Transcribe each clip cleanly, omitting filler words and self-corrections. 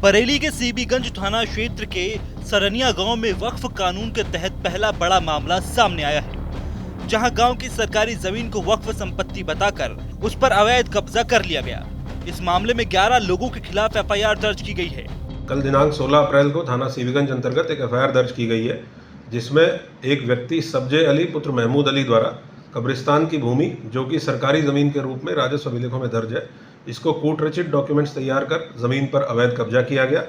बरेली के सीबीगंज थाना क्षेत्र के सरनिया गांव में वक्फ कानून के तहत पहला बड़ा मामला सामने आया है, जहां गांव की सरकारी जमीन को वक्फ संपत्ति बताकर उस पर अवैध कब्जा कर लिया गया। इस मामले में 11 लोगों के खिलाफ एफआईआर दर्ज की गई है। कल दिनांक 16 अप्रैल को थाना सीबीगंज अंतर्गत एक एफआईआर दर्ज की गई है, जिसमें एक व्यक्ति सब्जे अली पुत्र महमूद अली द्वारा कब्रिस्तान की भूमि, जो कि सरकारी जमीन के रूप में राजस्व अभिलेखों में दर्ज है, इसको कोर्ट रचित डॉक्यूमेंट्स तैयार कर जमीन पर अवैध कब्जा किया गया।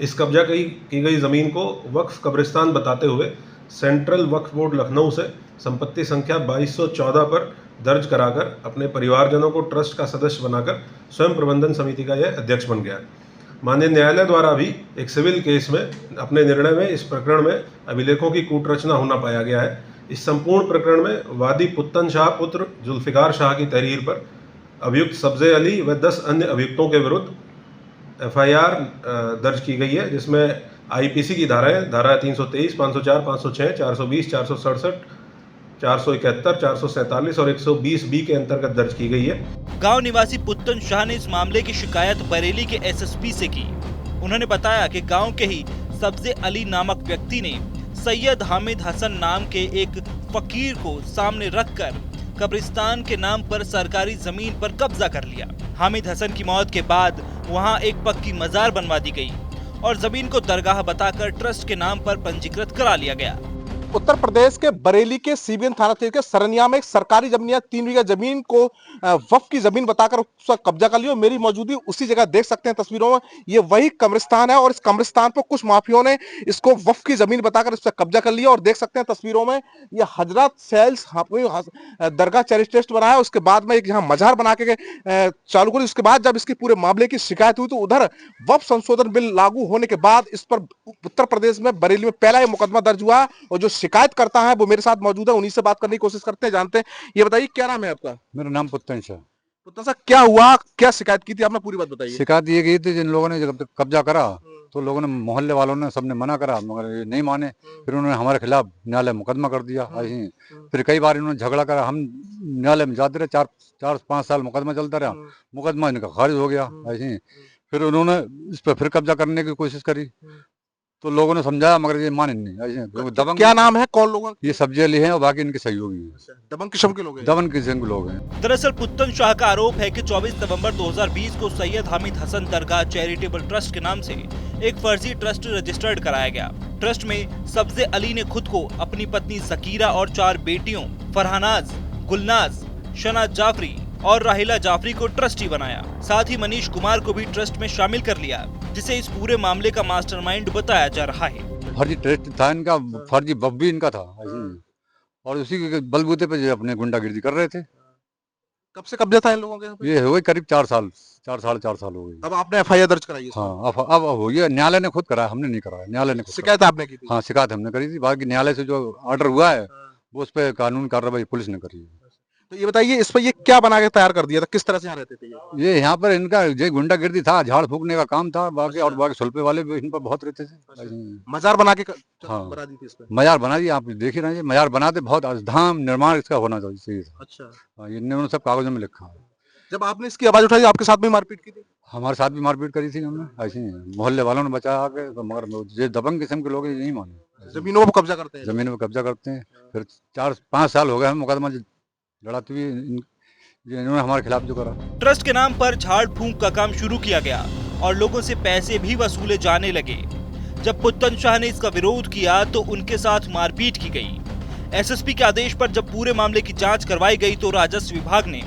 इस कब्जा की गई जमीन को वक्फ कब्रिस्तान बताते हुए सेंट्रल वक्फ बोर्ड लखनऊ से संपत्ति संख्या 2214 पर दर्ज कराकर अपने परिवारजनों को ट्रस्ट का सदस्य बनाकर स्वयं प्रबंधन समिति का यह अध्यक्ष बन गया। माननीय न्यायालय द्वारा भी एक सिविल केस में अपने निर्णय में इस प्रकरण में अभिलेखों की कूटरचना होना पाया गया है। इस संपूर्ण प्रकरण में वादी पुत्तन शाह पुत्र जुल्फिकार शाह की तहरीर पर अभियुक्त सब्जे अली व 10 अन्य अभियुक्तों के विरुद्ध एफआईआर दर्ज की गई है, जिसमें आईपीसी की धारा 323, 504, 506, 420, 467, 471, 447 और 120 बी के अंतर्गत दर्ज की गई है। गांव निवासी पुत्तन शाह ने इस मामले की शिकायत बरेली के एसएसपी से की। उन्होंने बताया कि गांव के ही सब्जे अली नामक व्यक्ति ने सैयद हामिद हसन नाम के एक फकीर को सामने रखकर कब्रिस्तान के नाम पर सरकारी जमीन पर कब्जा कर लिया। हामिद हसन की मौत के बाद वहां एक पक्की मजार बनवा दी गई और जमीन को दरगाह बताकर ट्रस्ट के नाम पर पंजीकृत करा लिया गया। उत्तर प्रदेश के बरेली के सीबीगंज थाना क्षेत्र के सरनिया में एक सरकारी जमीन 3 बीघा जमीन को वक्फ की जमीन बताकर उसका कब्जा कर लिया। मेरी मौजूदगी उसी जगह देख सकते हैं तस्वीरों में, ये वही कब्रिस्तान है और इस कब्रिस्तान पर कुछ माफियों ने इसको वक्फ की जमीन बताकर इस पर कब्जा कर लिया। और देख सकते हैं तस्वीरों में ये हजरत सेल्स दरगाह चैरिटी ट्रस्ट बनाया, उसके बाद में एक यहाँ मजार बना के चालू करी। उसके बाद जब इसकी पूरे मामले की शिकायत हुई तो उधर वक्फ संशोधन बिल लागू होने के बाद इस पर उत्तर प्रदेश में बरेली में पहला मुकदमा दर्ज हुआ और जो शिकायत करता है वो मेरे साथ मौजूद है, उन्हीं से बात करने की कोशिश करते हैं, जानते हैं। ये बताइए क्या नाम है आपका? मेरा नाम पुत्तन शाह। पुत्तन साहब, क्या हुआ, क्या शिकायत की थी आपने, पूरी बात बताइए। शिकायत ये की थी, जिन लोगों ने जब कब्जा करा तो लोगों ने, मोहल्ले वालों ने सबने मना करा, मगर ये नहीं माने। फिर उन्होंने हमारे खिलाफ न्यायालय मुकदमा कर दिया। फिर कई बार इन्होंने झगड़ा करा, हम न्यायालय में जाते रहे, 4-5 साल मुकदमा चलता रहा, मुकदमा इनका खारिज हो गया। ऐसे फिर उन्होंने इस पर फिर कब्जा करने की कोशिश करी तो लोगों ने समझाया, मगर ये माने नहीं। ऐसे दबंग। क्या नाम है, कौन लोग? ये सब्जी अली हैं और बाकी इनके सहयोगी हैं। दबंग किस्म के लोग हैं। दबंग किस्म के लोग हैं। दरअसल पुत्तन शाह का आरोप है कि 24 नवंबर 2020 को सैयद हामिद हसन दरगाह चैरिटेबल ट्रस्ट के नाम से एक फर्जी ट्रस्ट रजिस्टर्ड कराया गया। ट्रस्ट में सब्जे अली ने खुद को, अपनी पत्नी जकीरा और 4 बेटियों फरहानाज, गुलनाज, शनाज जाफरी और राहिला जाफरी को ट्रस्टी बनाया। साथ ही मनीष कुमार को भी ट्रस्ट में शामिल कर लिया, जिसे इस पूरे मामले का मास्टरमाइंड बताया जा रहा है। फर्जी ट्रस्ट था इनका, फर्जी बब भी इनका था और उसी के बलबूते पे अपने गुंडागिर्दी कर रहे थे। कब से कब्जा था इन लोगों के? ये हो गए करीब 4 साल, 4-4.5 साल हो गई। अब आपने एफआईआर दर्ज कराई है? हाँ, अब हो गया। न्यायालय ने खुद कराया, हमने नहीं कराया, न्यायालय ने। शिकायत आपने की थी? हाँ, शिकायत हमने करी थी। बाकी न्यायालय से जो ऑर्डर हुआ है वो उस पर कानून कार्रवाई पुलिस ने करी है। तो ये बताइए, इस पर ये क्या बना के तैयार कर दिया था, किस तरह से यहाँ रहते थे ये यहाँ पर इनका जो गुंडागिर्दी था, झाड़ फूकने का काम था। बाकी और बाकी सुल्पे वाले भी इन पर बहुत रहते थे। मजार बना के बना दी थी इस पे? मजार बना दी, आप देख ही रहे हैं। मजार बनाते बहुत धाम निर्माण इसका होना चाहिए। अच्छा। इन्होंने सब कागजों में लिखा है। जब आपने इसकी आवाज उठाई, आपके साथ भी मारपीट की थी? हमारे साथ भी मारपीट करी थी हमने। ऐसे मोहल्ले वालों ने बचाया आके, मगर ये दबंग किस्म के लोग नहीं माने। जमीनों पर कब्जा करते हैं? जमीनों पर कब्जा करते हैं। फिर 4-5 साल हो गए हम मुकदमा लड़ाते हुए, इन्होंने हमारे खिलाफ जो करा। ट्रस्ट के नाम पर झाड़ फूंक का काम शुरू किया गया और लोगों से पैसे भी वसूले जाने लगे। जब पुत्तन शाह ने इसका विरोध किया तो उनके साथ मारपीट की गई। एसएसपी के आदेश पर जब पूरे मामले की जांच करवाई गई तो राजस्व विभाग ने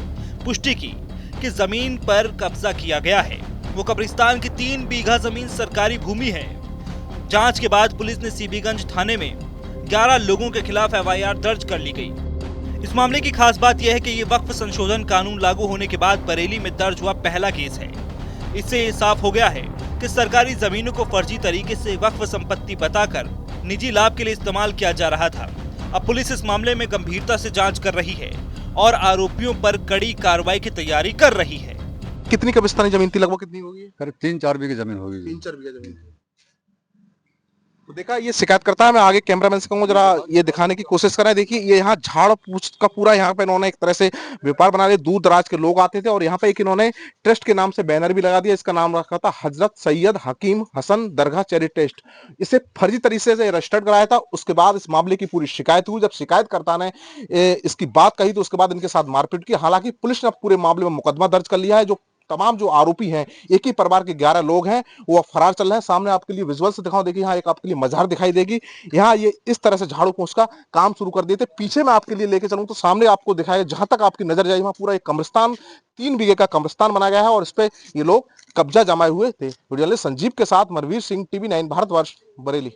पुष्टि की कि जमीन पर कब्जा किया गया है। वो कब्रिस्तान की 3 बीघा जमीन सरकारी भूमि है। जांच के बाद पुलिस ने सीबीगंज थाने में 11 लोगों के खिलाफ एफआईआर दर्ज कर ली गई। इस मामले की खास बात यह है कि ये वक्फ संशोधन कानून लागू होने के बाद बरेली में दर्ज हुआ पहला केस है। इससे ये साफ हो गया है कि सरकारी जमीनों को फर्जी तरीके से वक्फ संपत्ति बताकर निजी लाभ के लिए इस्तेमाल किया जा रहा था। अब पुलिस इस मामले में गंभीरता से जांच कर रही है और आरोपियों पर कड़ी कार्रवाई की तैयारी कर रही है। कितनी कब्रिस्तानी जमीन थी, लगभग कितनी होगी? करीब 3-4 बीघे जमीन होगी। 3-4 बीघा जमीन। तो देखा ये शिकायत करता है। मैं आगे कैमरामैन से कहूंगा जरा ये दिखाने की कोशिश करें। देखिए ये यहाँ झाड़ पूछ का पूरा यहाँ पे इन्होंने एक तरह से व्यापार बना लिया। दूर दराज के लोग आते थे और यहाँ पे एक इन्होंने ट्रस्ट के नाम से बैनर भी लगा दिया। इसका नाम रखा था हजरत सैयद हकीम हसन दरगाह चैरिटी ट्रस्ट। इसे फर्जी तरीके से रजिस्टर्ड कराया था। उसके बाद इस मामले की पूरी शिकायत हुई। जब शिकायतकर्ता ने इसकी बात कही तो उसके बाद इनके साथ मारपीट की। हालांकि पुलिस ने पूरे मामले में मुकदमा दर्ज कर लिया है। जो तमाम जो आरोपी हैं, एक ही परिवार के 11 लोग हैं, वो अब फरार चल रहे हैं। सामने आपके लिए विजुअल से दिखाऊं। देखिए यहाँ एक आपके लिए मजार दिखाई देगी। यहाँ ये इस तरह से झाड़ू पोंछ का काम शुरू कर दिए थे। पीछे मैं आपके लिए लेके चलूं तो सामने आपको दिखाएगा, जहां तक आपकी नजर जाए वहां पूरा एक कब्रिस्तान, 3 बीघे का कब्रिस्तान बनाया गया है और इस पे ये लोग कब्जा जमाए हुए थे। वीडियो जर्नलिस्ट संजीव के साथ मनवीर सिंह, TV9 भारतवर्ष, बरेली।